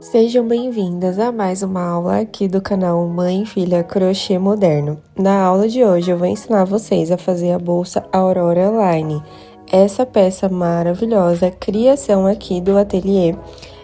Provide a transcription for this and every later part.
Sejam bem-vindas a mais uma aula aqui do canal Mãe e Filha Crochê Moderno. Na aula de hoje eu vou ensinar vocês a fazer a bolsa Aurora Line. Essa peça maravilhosa, criação aqui do ateliê.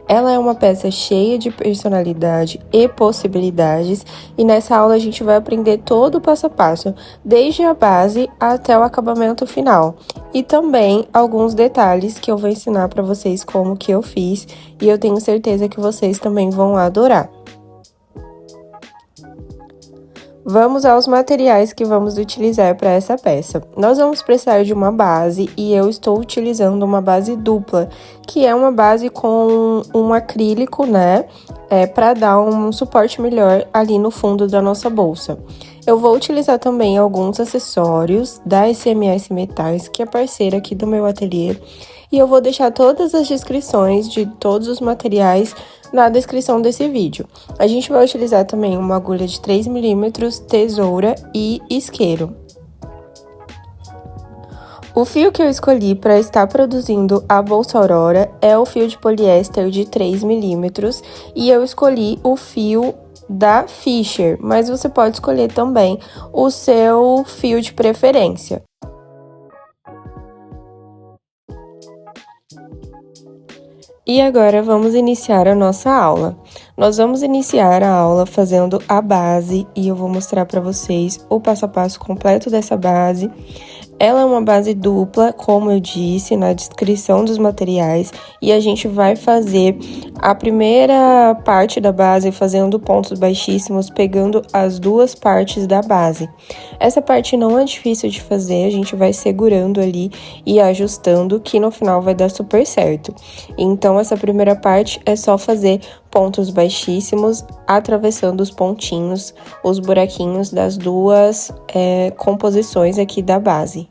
Ela é uma peça cheia de personalidade e possibilidades, e nessa aula a gente vai aprender todo o passo a passo, desde a base até o acabamento final. E também alguns detalhes que eu vou ensinar para vocês como que eu fiz, e eu tenho certeza que vocês também vão adorar. Vamos aos materiais que vamos utilizar para essa peça. Nós vamos precisar de uma base e eu estou utilizando uma base dupla, que é uma base com um acrílico, né? Para dar um suporte melhor ali no fundo da nossa bolsa. Eu vou utilizar também alguns acessórios da SMS Metais, que é parceira aqui do meu ateliê. E eu vou deixar todas as descrições de todos os materiais na descrição desse vídeo. A gente vai utilizar também uma agulha de 3 mm, tesoura e isqueiro. O fio que eu escolhi para estar produzindo a bolsa Aurora é o fio de poliéster de 3 mm e eu escolhi o fio da Fisher, mas você pode escolher também o seu fio de preferência. E agora vamos iniciar a nossa aula. Nós vamos iniciar a aula fazendo a base e eu vou mostrar para vocês o passo a passo completo dessa base. Ela é uma base dupla, como eu disse na descrição dos materiais, e a gente vai fazer a primeira parte da base fazendo pontos baixíssimos, pegando as duas partes da base. Essa parte não é difícil de fazer, a gente vai segurando ali e ajustando, que no final vai dar super certo. Então, essa primeira parte é só fazer pontos baixíssimos, atravessando os pontinhos, os buraquinhos das duas composições aqui da base.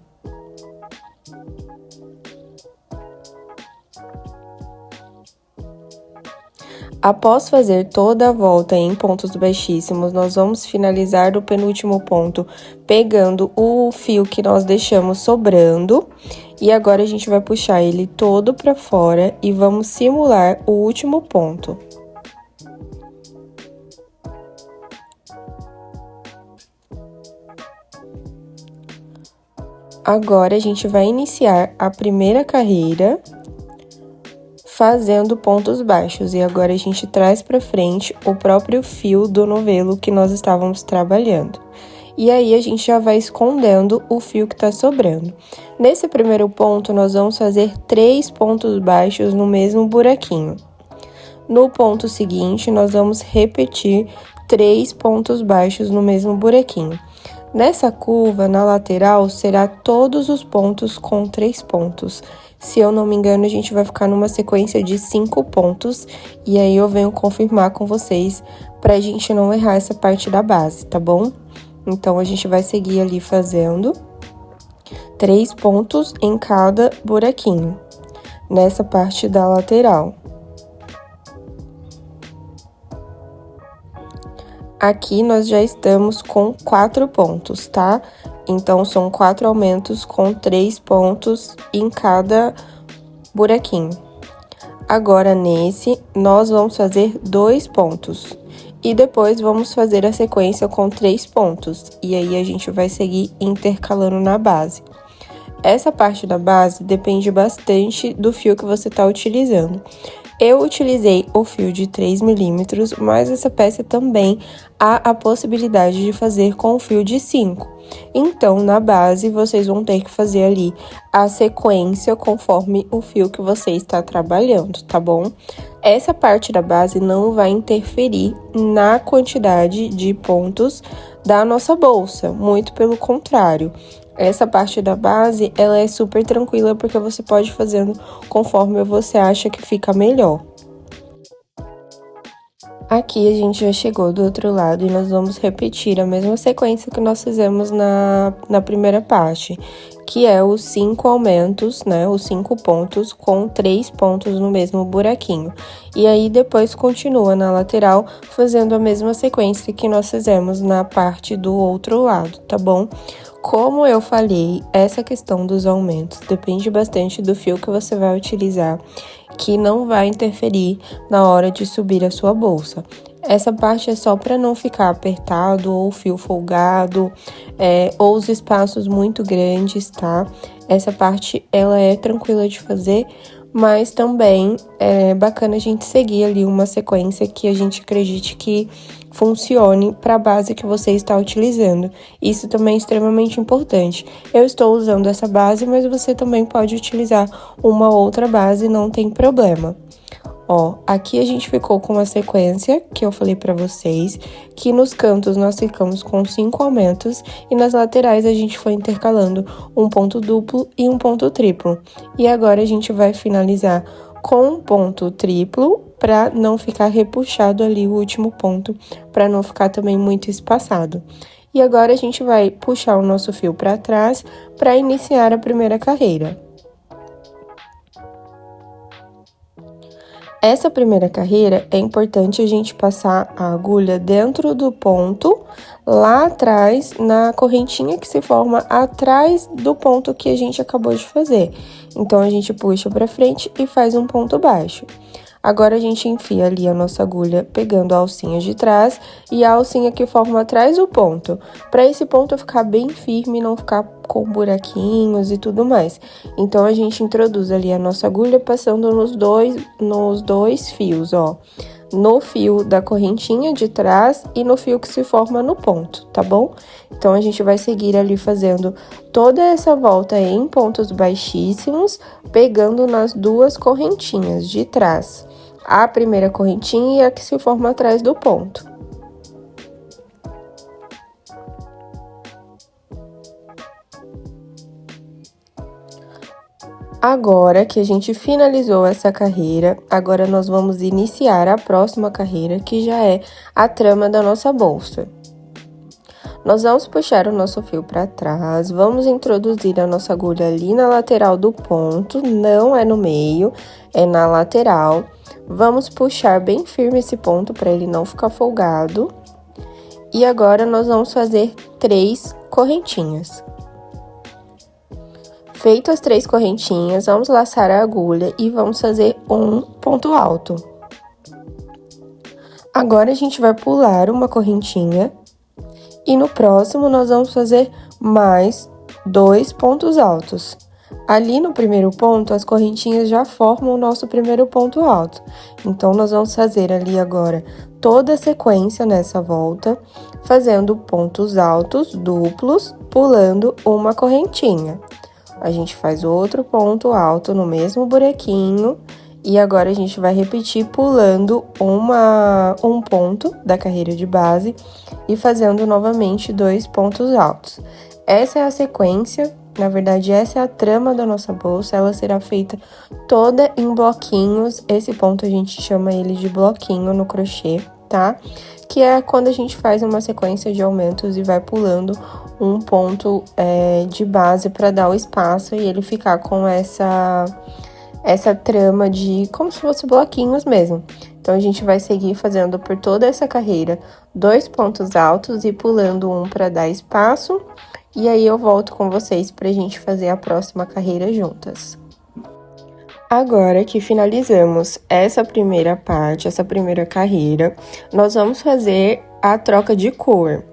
Após fazer toda a volta em pontos baixíssimos, nós vamos finalizar o penúltimo ponto pegando o fio que nós deixamos sobrando. E agora a gente vai puxar ele todo para fora e vamos simular o último ponto. Agora a gente vai iniciar a primeira carreira fazendo pontos baixos, e agora a gente traz para frente o próprio fio do novelo que nós estávamos trabalhando. E aí, a gente já vai escondendo o fio que tá sobrando. Nesse primeiro ponto, nós vamos fazer 3 pontos baixos no mesmo buraquinho. No ponto seguinte, nós vamos repetir 3 pontos baixos no mesmo buraquinho. Nessa curva, na lateral, será todos os pontos com 3 pontos. Se eu não me engano, a gente vai ficar numa sequência de 5 pontos, e aí eu venho confirmar com vocês pra gente não errar essa parte da base, tá bom? Então, a gente vai seguir ali fazendo 3 pontos em cada buraquinho, nessa parte da lateral. Aqui, nós já estamos com 4 pontos, tá? Então, são 4 aumentos com 3 pontos em cada buraquinho. Agora, nesse, nós vamos fazer 2 pontos. E depois, vamos fazer a sequência com 3 pontos. E aí, a gente vai seguir intercalando na base. Essa parte da base depende bastante do fio que você está utilizando. Eu utilizei o fio de 3 mm, mas essa peça também há a possibilidade de fazer com o fio de 5. Então, na base, vocês vão ter que fazer ali a sequência conforme o fio que você está trabalhando, tá bom? Essa parte da base não vai interferir na quantidade de pontos da nossa bolsa, muito pelo contrário. Essa parte da base, ela é super tranquila, porque você pode ir fazendo conforme você acha que fica melhor. Aqui, a gente já chegou do outro lado e nós vamos repetir a mesma sequência que nós fizemos na primeira parte, que é os 5 aumentos, né, os 5 pontos com 3 pontos no mesmo buraquinho. E aí, depois continua na lateral, fazendo a mesma sequência que nós fizemos na parte do outro lado, tá bom? Como eu falei, essa questão dos aumentos depende bastante do fio que você vai utilizar, que não vai interferir na hora de subir a sua bolsa. Essa parte é só para não ficar apertado ou fio folgado, ou os espaços muito grandes, tá? Essa parte, ela é tranquila de fazer, mas também é bacana a gente seguir ali uma sequência que a gente acredite que funcione para a base que você está utilizando. Isso também é extremamente importante. Eu estou usando essa base, mas você também pode utilizar uma outra base, não tem problema. Ó, aqui a gente ficou com uma sequência que eu falei pra vocês, que nos cantos nós ficamos com 5 aumentos e nas laterais a gente foi intercalando um ponto duplo e um ponto triplo. E agora a gente vai finalizar com um ponto triplo para não ficar repuxado ali o último ponto, para não ficar também muito espaçado. E agora a gente vai puxar o nosso fio para trás para iniciar a primeira carreira. Essa primeira carreira é importante a gente passar a agulha dentro do ponto, lá atrás, na correntinha que se forma atrás do ponto que a gente acabou de fazer. Então, a gente puxa pra frente e faz um ponto baixo. Agora, a gente enfia ali a nossa agulha pegando a alcinha de trás e a alcinha que forma atrás do ponto, para esse ponto ficar bem firme e não ficar com buraquinhos e tudo mais. Então, a gente introduz ali a nossa agulha passando nos dois fios, ó. No fio da correntinha de trás e no fio que se forma no ponto, tá bom? Então, a gente vai seguir ali fazendo toda essa volta em pontos baixíssimos, pegando nas duas correntinhas de trás. A primeira correntinha e a que se forma atrás do ponto. Agora que a gente finalizou essa carreira, agora nós vamos iniciar a próxima carreira, que já é a trama da nossa bolsa. Nós vamos puxar o nosso fio para trás, vamos introduzir a nossa agulha ali na lateral do ponto, não é no meio, é na lateral. Vamos puxar bem firme esse ponto para ele não ficar folgado. E agora, nós vamos fazer 3 correntinhas. Feito as 3 correntinhas, vamos laçar a agulha e vamos fazer um ponto alto. Agora, a gente vai pular uma correntinha. E no próximo, nós vamos fazer mais 2 pontos altos. Ali no primeiro ponto, as correntinhas já formam o nosso primeiro ponto alto. Então, nós vamos fazer ali agora toda a sequência nessa volta, fazendo pontos altos duplos, pulando uma correntinha. A gente faz outro ponto alto no mesmo buraquinho, e agora a gente vai repetir pulando um ponto da carreira de base e fazendo novamente 2 pontos altos. Essa é a sequência. Na verdade, essa é a trama da nossa bolsa, ela será feita toda em bloquinhos. Esse ponto a gente chama ele de bloquinho no crochê, tá? Que é quando a gente faz uma sequência de aumentos e vai pulando um ponto de base para dar o espaço e ele ficar com essa trama de como se fosse bloquinhos mesmo. Então, a gente vai seguir fazendo por toda essa carreira 2 pontos altos e pulando um para dar espaço. E aí, eu volto com vocês pra gente fazer a próxima carreira juntas. Agora que finalizamos essa primeira parte, essa primeira carreira, nós vamos fazer a troca de cor.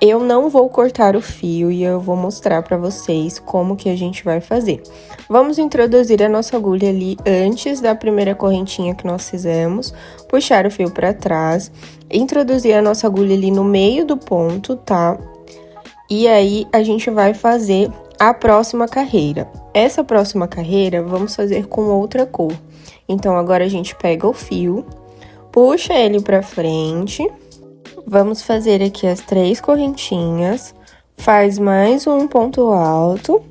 Eu não vou cortar o fio e eu vou mostrar pra vocês como que a gente vai fazer. Vamos introduzir a nossa agulha ali antes da primeira correntinha que nós fizemos, puxar o fio pra trás, introduzir a nossa agulha ali no meio do ponto, tá? E aí, a gente vai fazer a próxima carreira. Essa próxima carreira, vamos fazer com outra cor. Então, agora a gente pega o fio, puxa ele pra frente, vamos fazer aqui as 3 correntinhas, faz mais um ponto alto,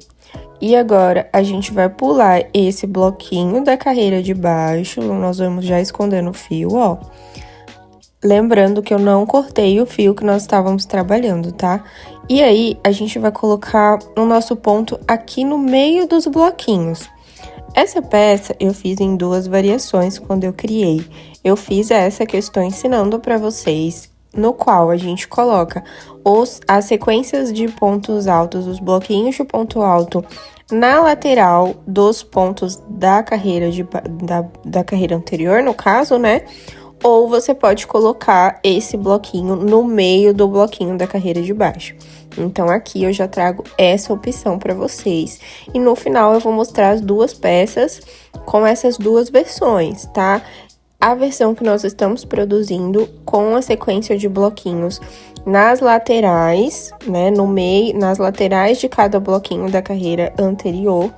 e agora a gente vai pular esse bloquinho da carreira de baixo, nós vamos já escondendo o fio, ó. Lembrando que eu não cortei o fio que nós estávamos trabalhando, tá? E aí, a gente vai colocar o nosso ponto aqui no meio dos bloquinhos. Essa peça eu fiz em 2 variações quando eu criei. Eu fiz essa que eu estou ensinando para vocês no qual a gente coloca as sequências de pontos altos, os bloquinhos de ponto alto na lateral dos pontos da carreira, da carreira anterior, no caso, né? Ou você pode colocar esse bloquinho no meio do bloquinho da carreira de baixo. Então, aqui eu já trago essa opção para vocês. E no final eu vou mostrar as duas peças com essas duas versões, tá? A versão que nós estamos produzindo com a sequência de bloquinhos nas laterais, né? No meio, nas laterais de cada bloquinho da carreira anterior.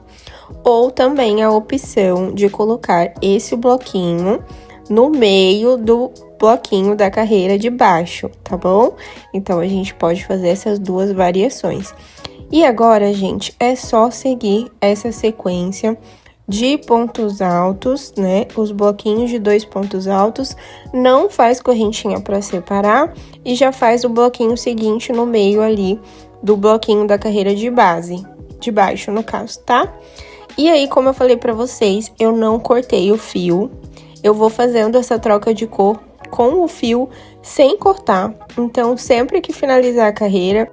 Ou também a opção de colocar esse bloquinho no meio do bloquinho da carreira de baixo, tá bom? Então, a gente pode fazer essas duas variações. E agora, gente, é só seguir essa sequência de pontos altos, né? Os bloquinhos de 2 pontos altos, não faz correntinha para separar e já faz o bloquinho seguinte no meio ali do bloquinho da carreira de base, de baixo, no caso, tá? E aí, como eu falei para vocês, eu não cortei o fio. Eu vou fazendo essa troca de cor com o fio sem cortar. Então, sempre que finalizar a carreira,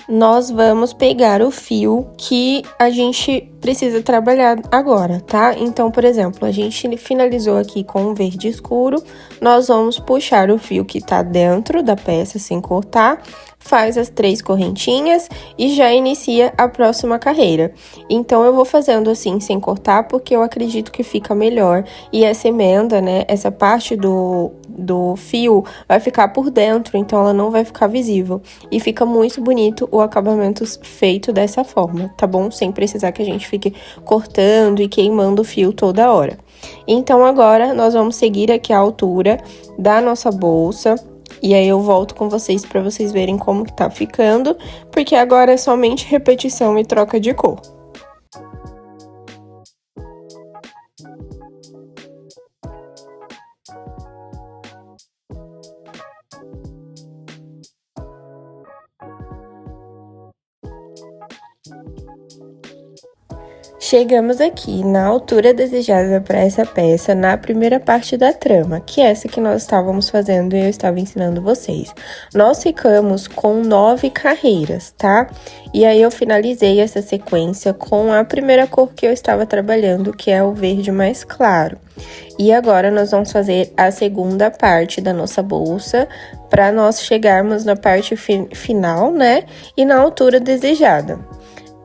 nós vamos pegar o fio que a gente precisa trabalhar agora, tá? Então, por exemplo, a gente finalizou aqui com um verde escuro, nós vamos puxar o fio que tá dentro da peça sem cortar, faz as 3 correntinhas e já inicia a próxima carreira. Então, eu vou fazendo assim, sem cortar, porque eu acredito que fica melhor. E essa emenda, né, essa parte do fio vai ficar por dentro, então ela não vai ficar visível. E fica muito bonito o acabamento feito dessa forma, tá bom? Sem precisar que a gente fique cortando e queimando o fio toda hora. Então, agora, nós vamos seguir aqui a altura da nossa bolsa. E aí, eu volto com vocês para vocês verem como que tá ficando, porque agora é somente repetição e troca de cor. Chegamos aqui na altura desejada para essa peça, na primeira parte da trama, que é essa que nós estávamos fazendo e eu estava ensinando vocês. Nós ficamos com 9 carreiras, tá? E aí, eu finalizei essa sequência com a primeira cor que eu estava trabalhando, que é o verde mais claro. E agora, nós vamos fazer a segunda parte da nossa bolsa, para nós chegarmos na parte final, né? E na altura desejada.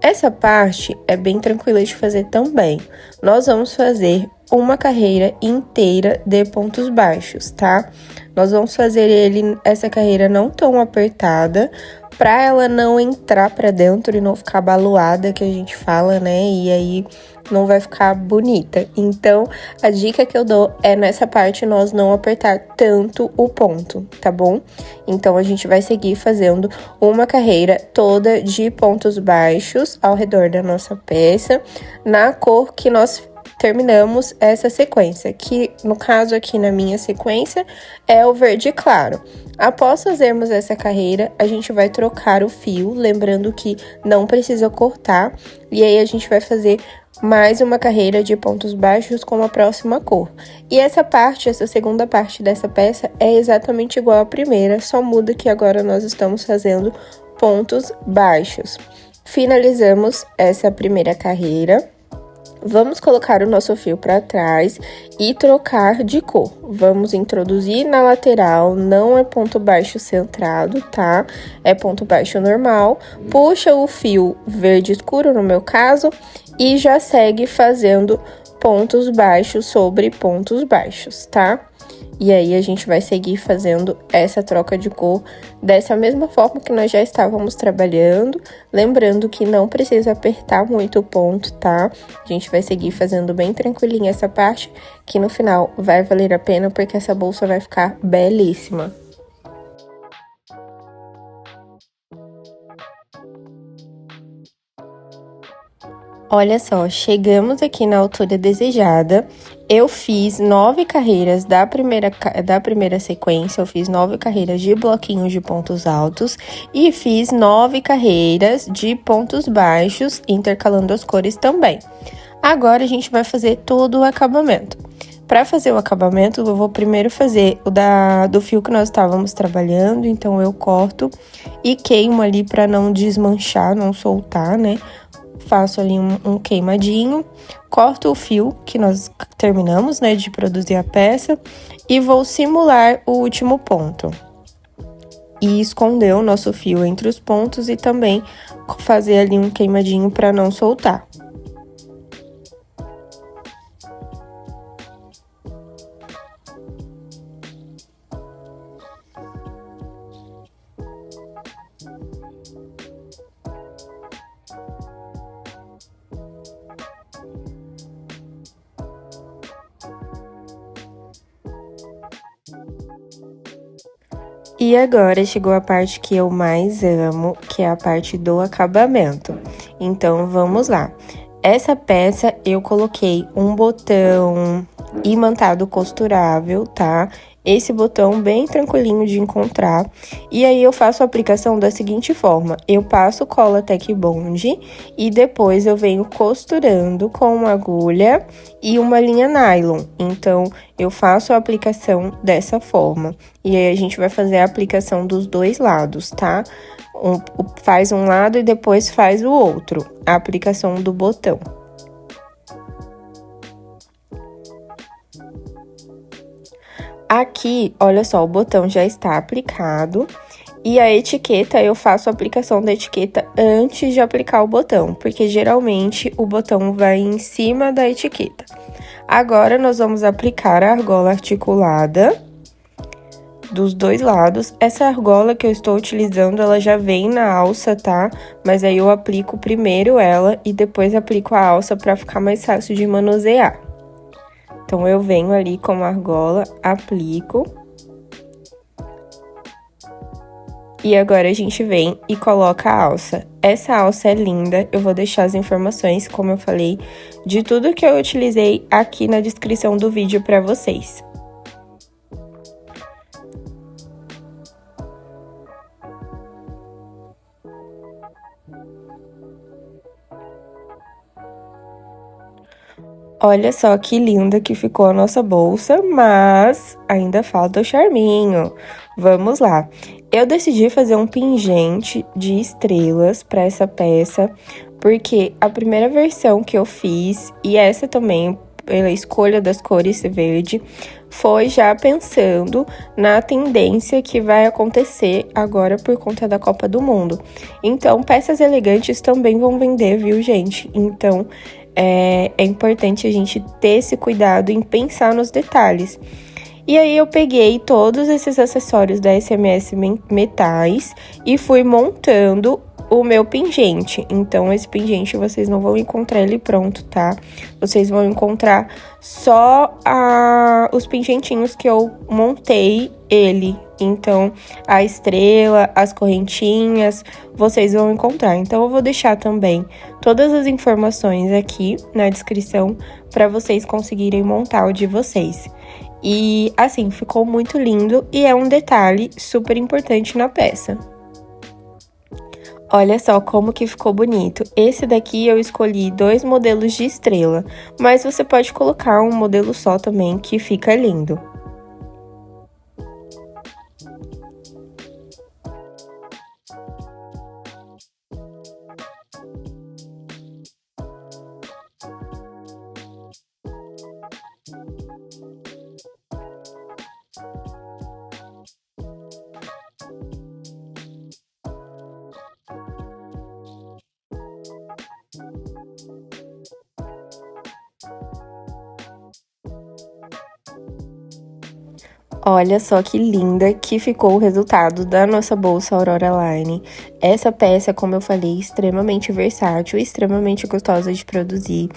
Essa parte é bem tranquila de fazer também. Nós vamos fazer uma carreira inteira de pontos baixos, tá? Nós vamos fazer essa carreira não tão apertada, pra ela não entrar pra dentro e não ficar baloada, que a gente fala, né? E aí não vai ficar bonita. Então, a dica que eu dou é nessa parte nós não apertar tanto o ponto, tá bom? Então, a gente vai seguir fazendo uma carreira toda de pontos baixos ao redor da nossa peça, na cor que nós terminamos essa sequência, que no caso aqui na minha sequência é o verde claro. Após fazermos essa carreira, a gente vai trocar o fio, lembrando que não precisa cortar, e aí a gente vai fazer mais uma carreira de pontos baixos com a próxima cor. E essa segunda parte dessa peça é exatamente igual à primeira, só muda que agora nós estamos fazendo pontos baixos. Finalizamos essa primeira carreira. Vamos colocar o nosso fio para trás e trocar de cor. Vamos introduzir na lateral, não é ponto baixo centrado, tá? É ponto baixo normal. Puxa o fio verde escuro, no meu caso, e já segue fazendo pontos baixos sobre pontos baixos, tá? E aí, a gente vai seguir fazendo essa troca de cor dessa mesma forma que nós já estávamos trabalhando. Lembrando que não precisa apertar muito o ponto, tá? A gente vai seguir fazendo bem tranquilinho essa parte, que no final vai valer a pena, porque essa bolsa vai ficar belíssima. Olha só, chegamos aqui na altura desejada. Eu fiz 9 carreiras da primeira sequência, eu fiz 9 carreiras de bloquinhos de pontos altos e fiz 9 carreiras de pontos baixos, intercalando as cores também. Agora, a gente vai fazer todo o acabamento. Para fazer o acabamento, eu vou primeiro fazer o do fio que nós estávamos trabalhando, então eu corto e queimo ali para não desmanchar, não soltar, né? Faço ali um queimadinho, corto o fio que nós terminamos, né, de produzir a peça e vou simular o último ponto. E esconder o nosso fio entre os pontos e também fazer ali um queimadinho para não soltar. E agora chegou a parte que eu mais amo, que é a parte do acabamento. Então, vamos lá. Essa peça eu coloquei um botão imantado costurável, tá? Esse botão bem tranquilinho de encontrar. E aí, eu faço a aplicação da seguinte forma. Eu passo cola Tec Bond e depois eu venho costurando com uma agulha e uma linha nylon. Então, eu faço a aplicação dessa forma. E aí, a gente vai fazer a aplicação dos dois lados, tá? Faz um lado e depois faz o outro, a aplicação do botão. Aqui, olha só, o botão já está aplicado e a etiqueta, eu faço a aplicação da etiqueta antes de aplicar o botão, porque geralmente o botão vai em cima da etiqueta. Agora, nós vamos aplicar a argola articulada dos dois lados. Essa argola que eu estou utilizando, ela já vem na alça, tá? Mas aí eu aplico primeiro ela e depois aplico a alça para ficar mais fácil de manusear. Então, eu venho ali com a argola, aplico. E agora, a gente vem e coloca a alça. Essa alça é linda, eu vou deixar as informações, como eu falei, de tudo que eu utilizei aqui na descrição do vídeo para vocês. Olha só que linda que ficou a nossa bolsa, mas ainda falta o charminho. Vamos lá. Eu decidi fazer um pingente de estrelas para essa peça, porque a primeira versão que eu fiz, e essa também, pela escolha das cores verde, foi já pensando na tendência que vai acontecer agora por conta da Copa do Mundo. Então, peças elegantes também vão vender, viu, gente? Então, é importante a gente ter esse cuidado em pensar nos detalhes. E aí, eu peguei todos esses acessórios da SMS Metais e fui montando o meu pingente. Então, esse pingente vocês não vão encontrar ele pronto, tá? Vocês vão encontrar só os pingentinhos que eu montei ele. Então, a estrela, as correntinhas, vocês vão encontrar. Então, eu vou deixar também todas as informações aqui na descrição para vocês conseguirem montar o de vocês. E, assim, ficou muito lindo e é um detalhe super importante na peça. Olha só como que ficou bonito. Esse daqui eu escolhi 2 modelos de estrela, mas você pode colocar um modelo só também, que fica lindo. Olha só que linda que ficou o resultado da nossa bolsa Aurora Line. Essa peça, como eu falei, extremamente versátil, extremamente gostosa de produzir.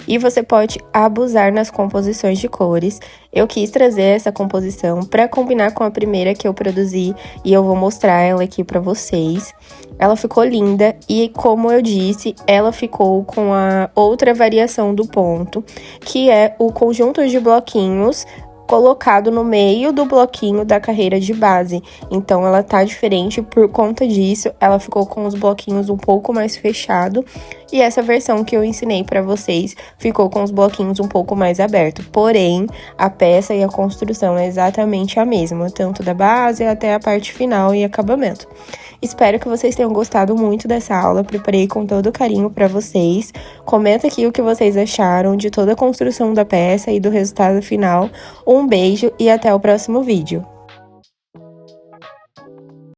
E você pode abusar nas composições de cores. Eu quis trazer essa composição para combinar com a primeira que eu produzi e eu vou mostrar ela aqui para vocês. Ela ficou linda e, como eu disse, ela ficou com a outra variação do ponto, que é o conjunto de bloquinhos colocado no meio do bloquinho da carreira de base. Então, ela tá diferente por conta disso, ela ficou com os bloquinhos um pouco mais fechado. E essa versão que eu ensinei pra vocês ficou com os bloquinhos um pouco mais abertos. Porém, a peça e a construção é exatamente a mesma, tanto da base até a parte final e acabamento. Espero que vocês tenham gostado muito dessa aula, preparei com todo carinho para vocês. Comenta aqui o que vocês acharam de toda a construção da peça e do resultado final. Um beijo e até o próximo vídeo.